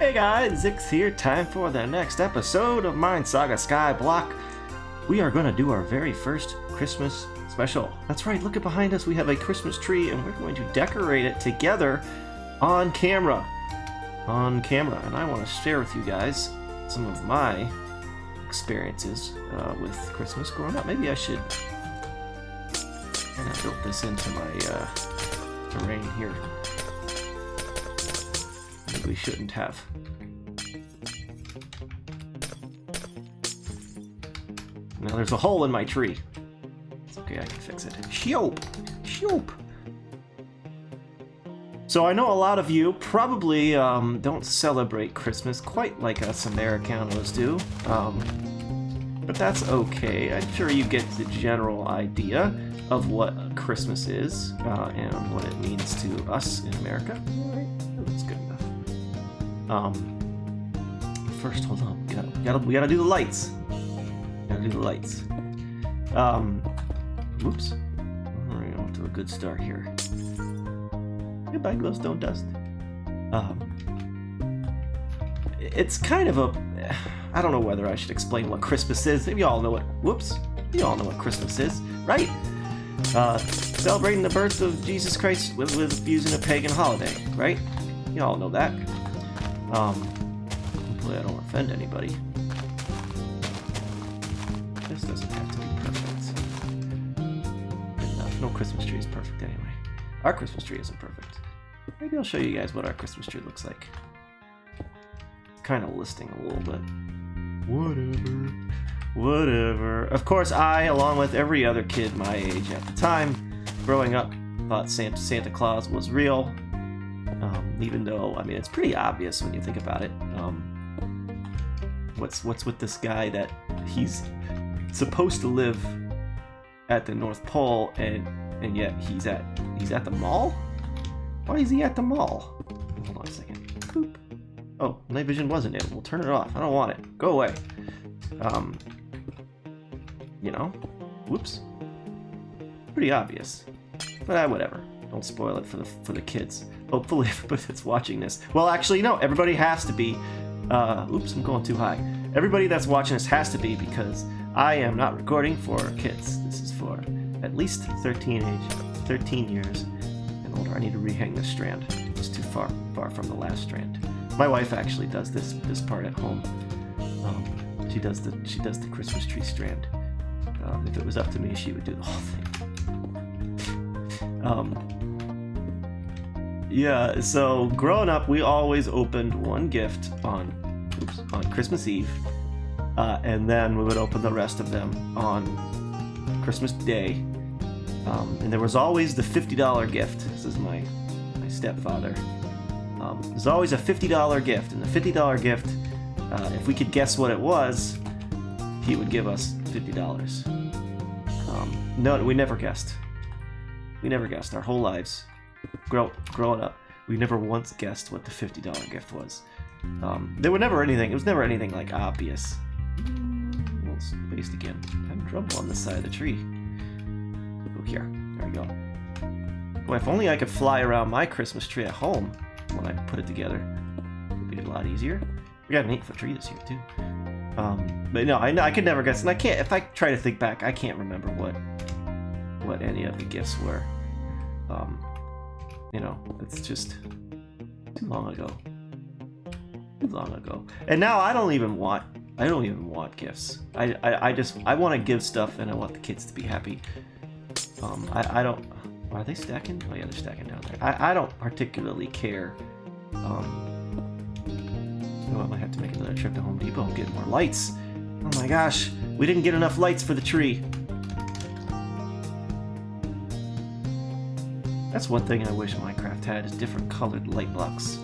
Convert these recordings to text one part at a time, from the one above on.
Hey guys, Zix here. Time for the next episode of Minesaga Skyblock. We are going to do our very first Christmas special. That's right, look at behind us. We have a Christmas tree and we're going to decorate it together on camera. And I want to share with you guys some of my experiences with Christmas growing up. Maybe I should kind of build this into my terrain here. Maybe we shouldn't have. Now there's a hole in my tree. It's okay, I can fix it. Shoop! So I know a lot of you probably don't celebrate Christmas quite like us Americanos do. But that's okay. I'm sure you get the general idea of what Christmas is and what it means to us in America. Alright, that's good enough. First, hold on. We gotta do the lights. Whoops. Alright, off to a good start here. Goodbye, glows don't dust. It's kind of a... I don't know whether I should explain what Christmas is. Maybe you all know what... Whoops. You all know what Christmas is, right? Celebrating the birth of Jesus Christ with using a pagan holiday, right? You all know that. Hopefully I don't offend anybody. This doesn't have to be perfect. Good enough. No Christmas tree is perfect anyway. Our Christmas tree isn't perfect. Maybe I'll show you guys what our Christmas tree looks like. Kind of listing a little bit. Whatever. Of course, I, along with every other kid my age at the time, growing up, thought Santa Claus was real. Even though, I mean, it's pretty obvious when you think about it. What's with this guy that he's supposed to live at the North Pole and yet he's at the mall? Why is he at the mall? Hold on a second. Boop. Oh, night vision wasn't it. We'll turn it off. I don't want it. Go away. You know? Whoops. Pretty obvious. But whatever. Don't spoil it for the kids. Hopefully everybody that's watching this... Well, actually, no. Everybody has to be... Oops, I'm going too high. Everybody that's watching this has to be because I am not recording for kids. This is for at least 13 years and older. I need to rehang this strand. It's too far from the last strand. My wife actually does this part at home. She does the Christmas tree strand. If it was up to me, she would do the whole thing. Yeah, so growing up, we always opened one gift on Christmas Eve, and then we would open the rest of them on Christmas Day. And there was always the $50 gift. This is my stepfather. There's always a $50 gift, and the $50 gift, if we could guess what it was, he would give us $50. No, we never guessed. We never guessed our whole lives. Growing up, we never once guessed what the $50 gift was. There was never anything like obvious. Well, it's spaced again. I'm trouble on this side of the tree. Oh, here. There we go. Boy, if only I could fly around my Christmas tree at home when I put it together. It would be a lot easier. We got an 8-foot tree this year too. But no, I could never guess, and I can't. If I try to think back, I can't remember what any of the gifts were. You know, it's just too long ago. And now I don't even want gifts. I want to give stuff, and I want the kids to be happy. I don't. Are they stacking? Oh yeah, they're stacking down there. I don't particularly care. You know, I might have to make another trip to Home Depot and get more lights. Oh my gosh, we didn't get enough lights for the tree. That's one thing I wish Minecraft had, is different colored light blocks.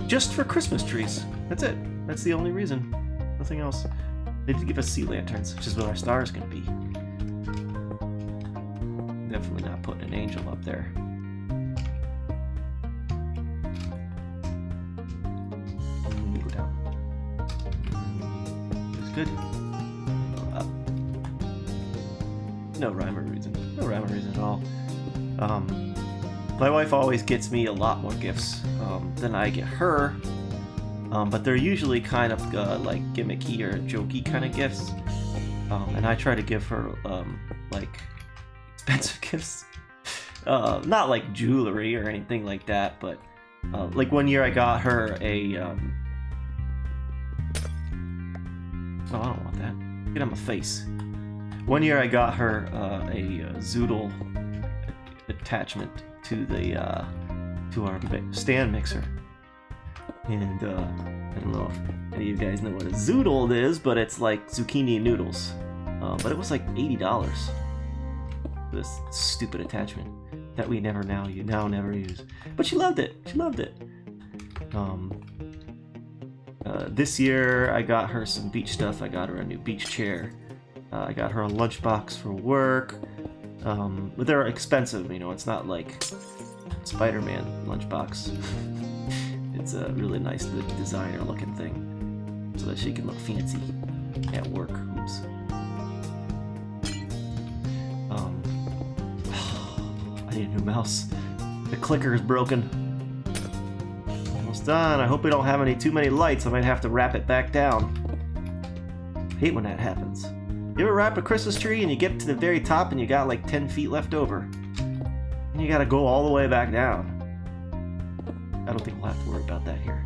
Just for Christmas trees. That's it. That's the only reason. Nothing else. They did give us sea lanterns, which is what our star is going to be. Definitely not putting an angel up there. Go down. It's good. Up. No rhyme or reason. No rhyme or reason at all. My wife always gets me a lot more gifts than I get her, but they're usually kind of like gimmicky or jokey kind of gifts. And I try to give her like expensive gifts, not like jewelry or anything like that, but like one year I got her a oh, I don't want that. Get on my face. One year I got her a zoodle attachment to the to our stand mixer, and I don't know if any of you guys know what a zoodle is, but it's like zucchini noodles. But it was like $80. This stupid attachment that we never use. But she loved it. She loved it. This year I got her some beach stuff. I got her a new beach chair. I got her a lunchbox for work. But they're expensive, you know. It's not like Spider-Man lunchbox. It's a really nice designer looking thing, so that she can look fancy at work. Oops. I need a new mouse. The clicker is broken. Almost done. I hope we don't have too many lights. I might have to wrap it back down. I hate when that happens. You ever wrap a Christmas tree and you get to the very top and you got like 10 feet left over? And you gotta go all the way back down. I don't think we'll have to worry about that here.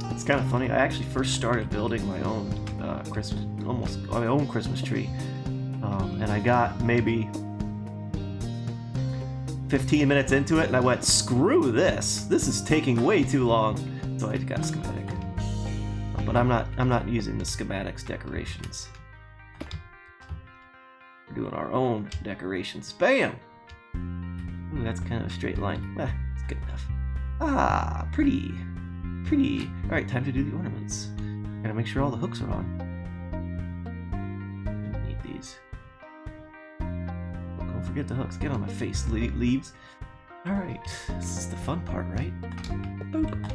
It's kind of funny. I actually first started building my own Christmas tree. And I got maybe 15 minutes into it, and I went, "Screw this! This is taking way too long." So I got a schematic, but I'm not using the schematics decorations. We're doing our own decorations. Bam! Ooh, that's kind of a straight line. It's good enough. Ah, pretty, pretty. All right, time to do the ornaments. Gotta make sure all the hooks are on. Need these. Don't forget the hooks. Get on my face, leaves. Alright, this is the fun part, right? Boop.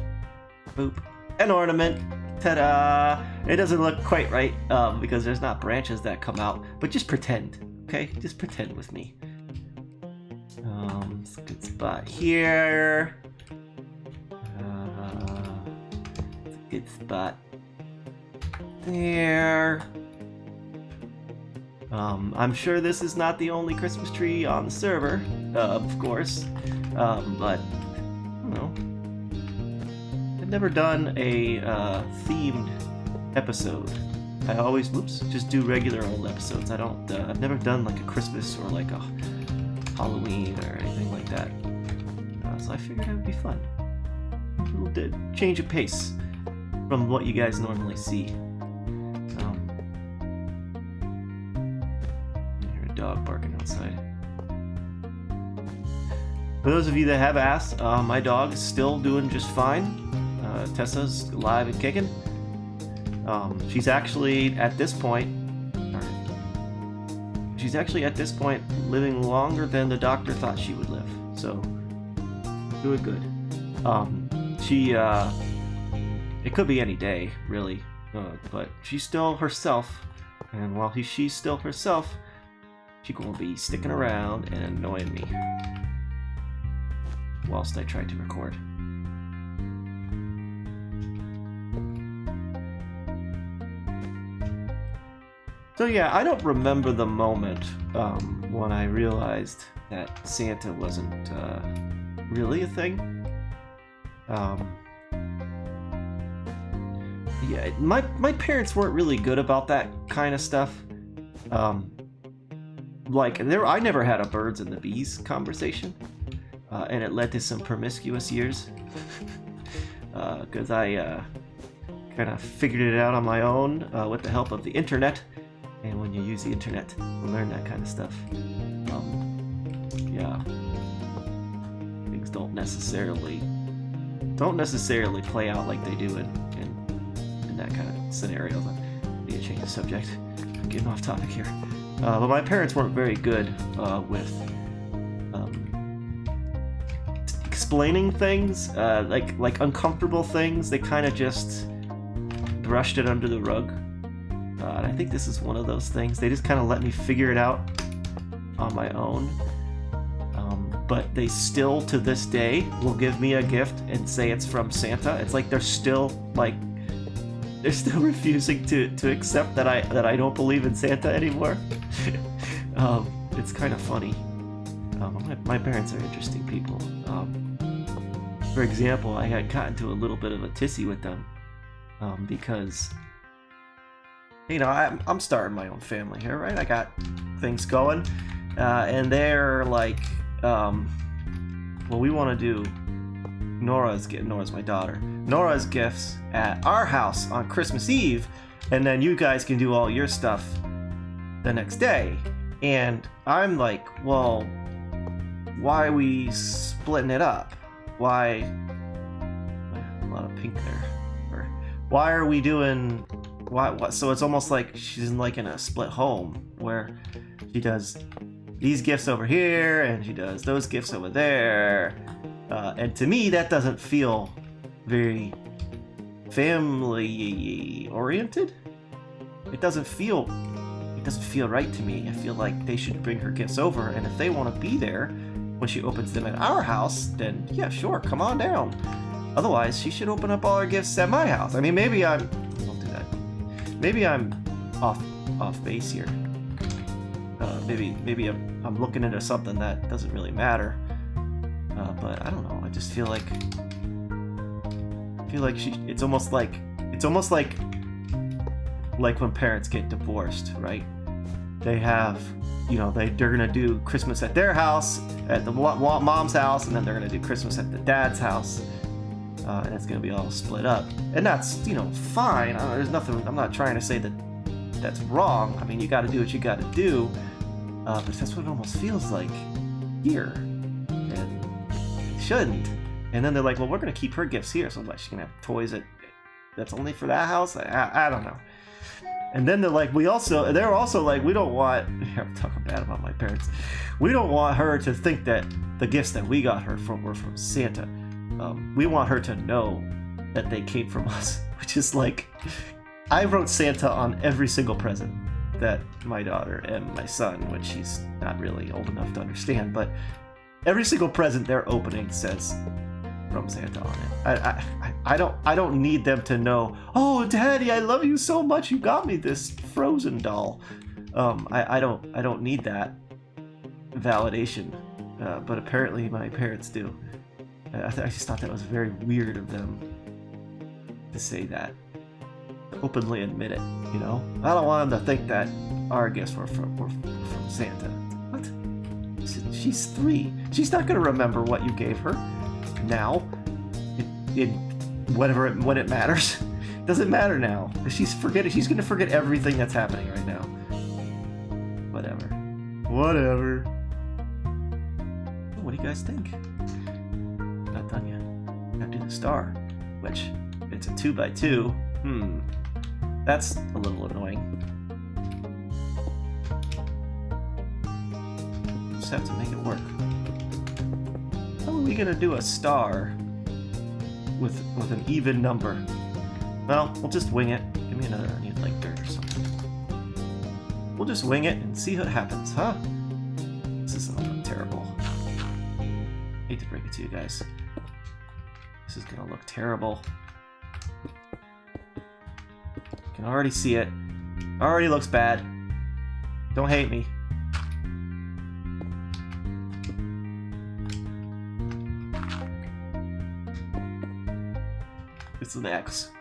Boop. An ornament. Ta-da! It doesn't look quite right because there's not branches that come out, but just pretend, okay? Just pretend with me. It's a good spot here. It's a good spot there. I'm sure this is not the only Christmas tree on the server, of course, but, I don't know. I've never done a themed episode. I always, just do regular old episodes. I've never done like a Christmas or like a Halloween or anything like that. So I figured it would be fun. A little change of pace from what you guys normally see. Dog barking outside. For those of you that have asked, my dog is still doing just fine. Tessa's alive and kicking. She's actually at this point living longer than the doctor thought she would live. So doing good. It could be any day, really, but she's still herself, and while she's still herself, she's gonna be sticking around and annoying me whilst I try to record. So yeah, I don't remember the moment when I realized that Santa wasn't really a thing. Yeah, my parents weren't really good about that kind of stuff. I never had a birds and the bees conversation, and it led to some promiscuous years, because I kind of figured it out on my own with the help of the internet, and when you use the internet, you learn that kind of stuff. Yeah, things don't necessarily play out like they do in that kind of scenario. I need to change the subject. I'm getting off topic here. But my parents weren't very good with explaining things, like uncomfortable things. They kind of just brushed it under the rug. And I think this is one of those things. They just kind of let me figure it out on my own. but they still to this day will give me a gift and say it's from Santa. It's like they're still refusing to accept that I don't believe in Santa anymore. It's kind of funny. My parents are interesting people. For example, I had gotten into a little bit of a tizzy with them because, you know, I'm starting my own family here, right? I got things going, and they're like, well, we want to do Nora's my daughter. Nora's gifts at our house on Christmas Eve, and then you guys can do all your stuff the next day. And I'm like, well, why are we splitting it up? Why? A lot of pink there. Or why are we doing? Why? So it's almost like she's in a split home where she does these gifts over here and she does those gifts over there. And to me, that doesn't feel very family oriented. It doesn't feel right to me. I feel like they should bring her gifts over, and if they want to be there when she opens them at our house, then yeah, sure, come on down. Otherwise, she should open up all her gifts at my house. I mean, don't do that. Maybe I'm off base here. Maybe I'm looking into something that doesn't really matter. But I don't know. I just feel like it's almost like when parents get divorced, right? They have, you know, they're gonna do Christmas at their house, at the mom's house, and then they're gonna do Christmas at the dad's house, and it's gonna be all split up. And that's, you know, fine. There's nothing. I'm not trying to say that that's wrong. I mean, you got to do what you got to do, but that's what it almost feels like here, and it shouldn't. And then they're like, well, we're gonna keep her gifts here, so like she's gonna have toys that's only for that house. I don't know. And then they're also like, we don't want, I'm talking bad about my parents, we don't want her to think that the gifts that we got her were from Santa. We want her to know that they came from us, which is like, I wrote Santa on every single present that my daughter and my son, which he's not really old enough to understand, but every single present they're opening says from Santa on it. I don't need them to know, oh, Daddy, I love you so much, you got me this Frozen doll. I don't need that validation, but apparently my parents do. I just thought that was very weird of them to say that, to openly admit it, you know? I don't want them to think that our gifts were from Santa. What? She's 3. She's not going to remember what you gave her now, when it matters. It doesn't matter now. She's going to forget everything that's happening right now. Whatever. What do you guys think? Not done yet. Gotta do the star, which it's a 2x2. That's a little annoying. Just have to make it work. How are we gonna do a star with an even number? Well, we'll just wing it. Give me another. I need like dirt or something. We'll just wing it and see what happens, huh? This is gonna look terrible. Hate to break it to you guys. This is gonna look terrible. Can already see it. Already looks bad. Don't hate me. It's an X.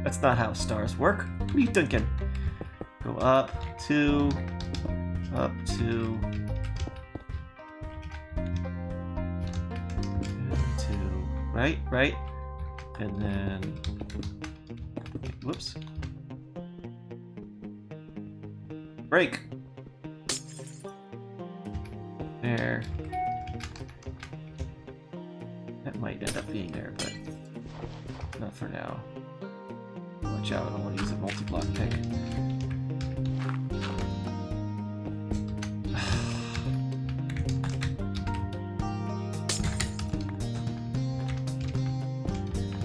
That's not how stars work. What are you thinking? Go up, 2, up, 2, and 2. Right? And then, whoops. Break. There. That might end up being there, but not for now. Watch out, I don't want to use a multi-block pick.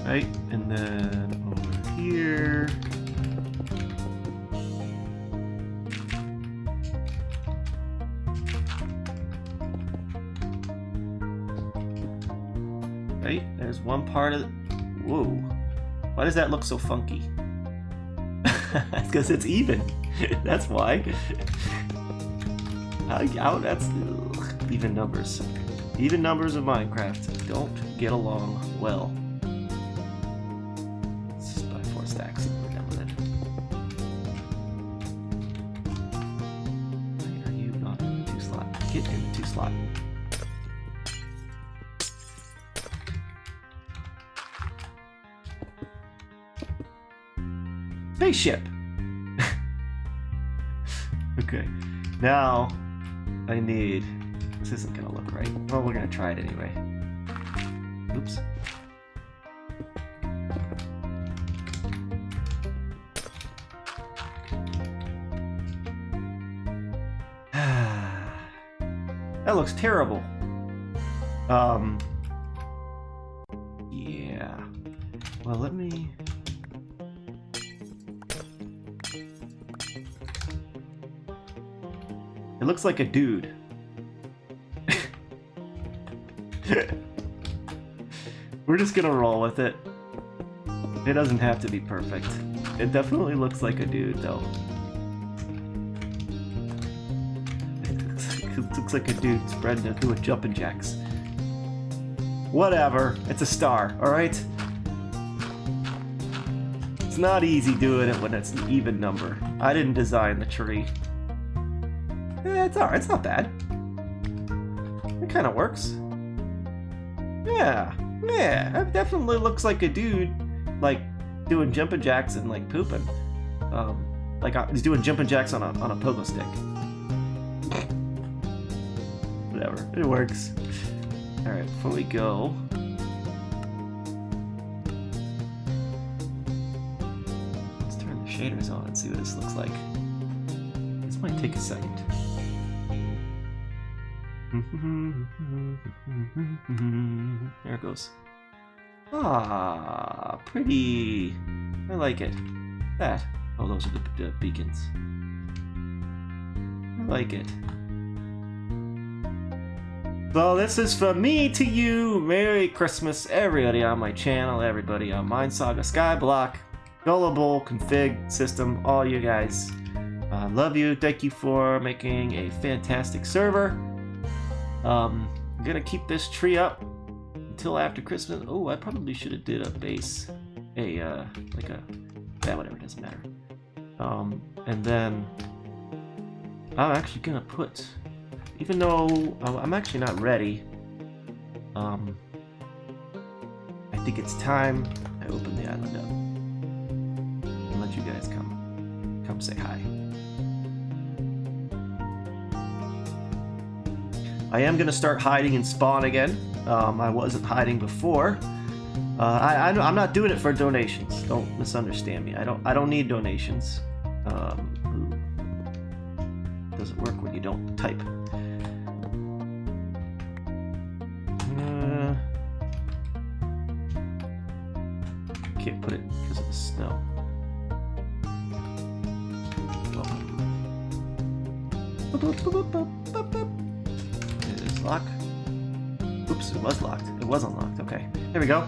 Right, and then over here. one part of... Whoa. Why does that look so funky? Because it's even. That's why. That's ugh, even numbers. Even numbers of Minecraft don't get along well. Let's just buy 4 stacks and we're done with it. Why are you not in the 2 slot? Get in the 2 slot. Spaceship! Okay, now I need... This isn't gonna look right. Well, we're gonna try it anyway. Oops. That looks terrible. Yeah. Well, let me... It looks like a dude. We're just gonna roll with it. It doesn't have to be perfect. It definitely looks like a dude, though. It looks like a dude spreading it doing jumping jacks. Whatever. It's a star, alright? It's not easy doing it when it's an even number. I didn't design the tree. It's alright, it's not bad. It kind of works. Yeah, it definitely looks like a dude, like, doing jumping jacks and, like, pooping. Like, he's doing jumping jacks on a pogo stick. Whatever, it works. Alright, before we go... Let's turn the shaders on and see what this looks like. This might take a second. There it goes. Ah, pretty. I like it. That. Oh, those are the beacons. I like it. So this is from me to you. Merry Christmas, everybody on my channel, everybody on Minesaga Skyblock, Gullible, Config, System, all you guys. I love you. Thank you for making a fantastic server. I'm gonna keep this tree up until after Christmas. Oh, I probably should have did a base, like a, yeah, whatever, doesn't matter. And then I'm actually gonna put, even though I'm actually not ready, I think it's time I open the island up and let you guys come say hi. I am going to start hiding in spawn again. I wasn't hiding before. I'm not doing it for donations. Don't misunderstand me. I don't need donations. Doesn't work when you don't type. Can't put it because of the snow. Lock. Oops, it was locked. It was unlocked. Okay, there we go.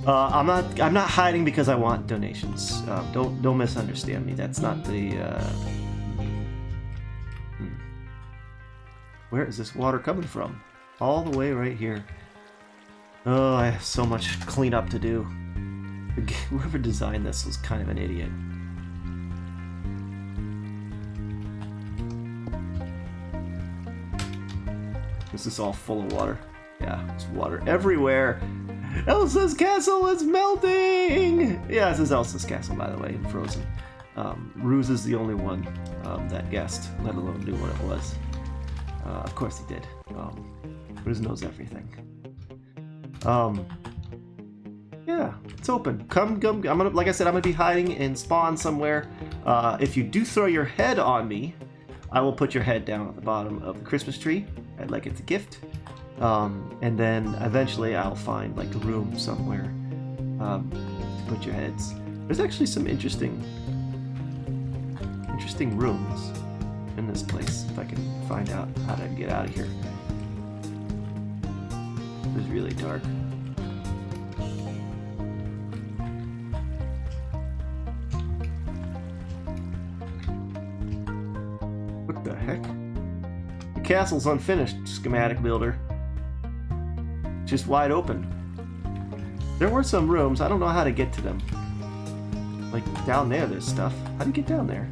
I'm not hiding because I want donations. Don't misunderstand me. That's not the. Where is this water coming from? All the way right here. Oh, I have so much cleanup to do. Whoever designed this was kind of an idiot. This is all full of water. Yeah, there's water everywhere. Elsa's castle is melting! Yeah, this is Elsa's castle, by the way, in Frozen. Ruse is the only one that guessed, let alone knew what it was. Of course he did. Ruse knows everything. Yeah, it's open. Come. I'm gonna, like I said, I'm gonna be hiding in spawn somewhere. If you do throw your head on me, I will put your head down at the bottom of the Christmas tree. I'd like it's a gift. And then eventually I'll find like a room somewhere to put your heads. There's actually some interesting rooms in this place, if I can find out how to get out of here. It was really dark. heck? The castle's unfinished, schematic builder. Just wide open. There were some rooms. I don't know how to get to them. Like, down there's stuff. How do you get down there?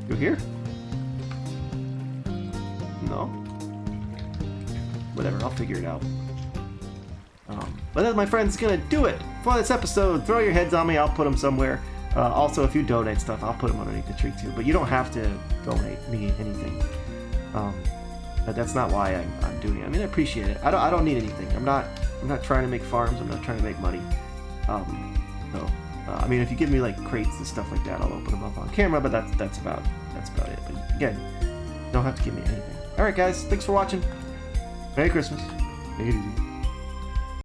Go here? No? Whatever, I'll figure it out. But that, my friends, is gonna do it for this episode. Throw your heads on me, I'll put them somewhere. Also, if you donate stuff, I'll put them underneath the tree too. But you don't have to donate me anything. But that's not why I'm doing it. I mean, I appreciate it. I don't need anything. I'm not trying to make farms. I'm not trying to make money. I mean, if you give me like crates and stuff like that, I'll open them up on camera. But that's about it. But again, you don't have to give me anything. All right, guys. Thanks for watching. Merry Christmas. Take it easy.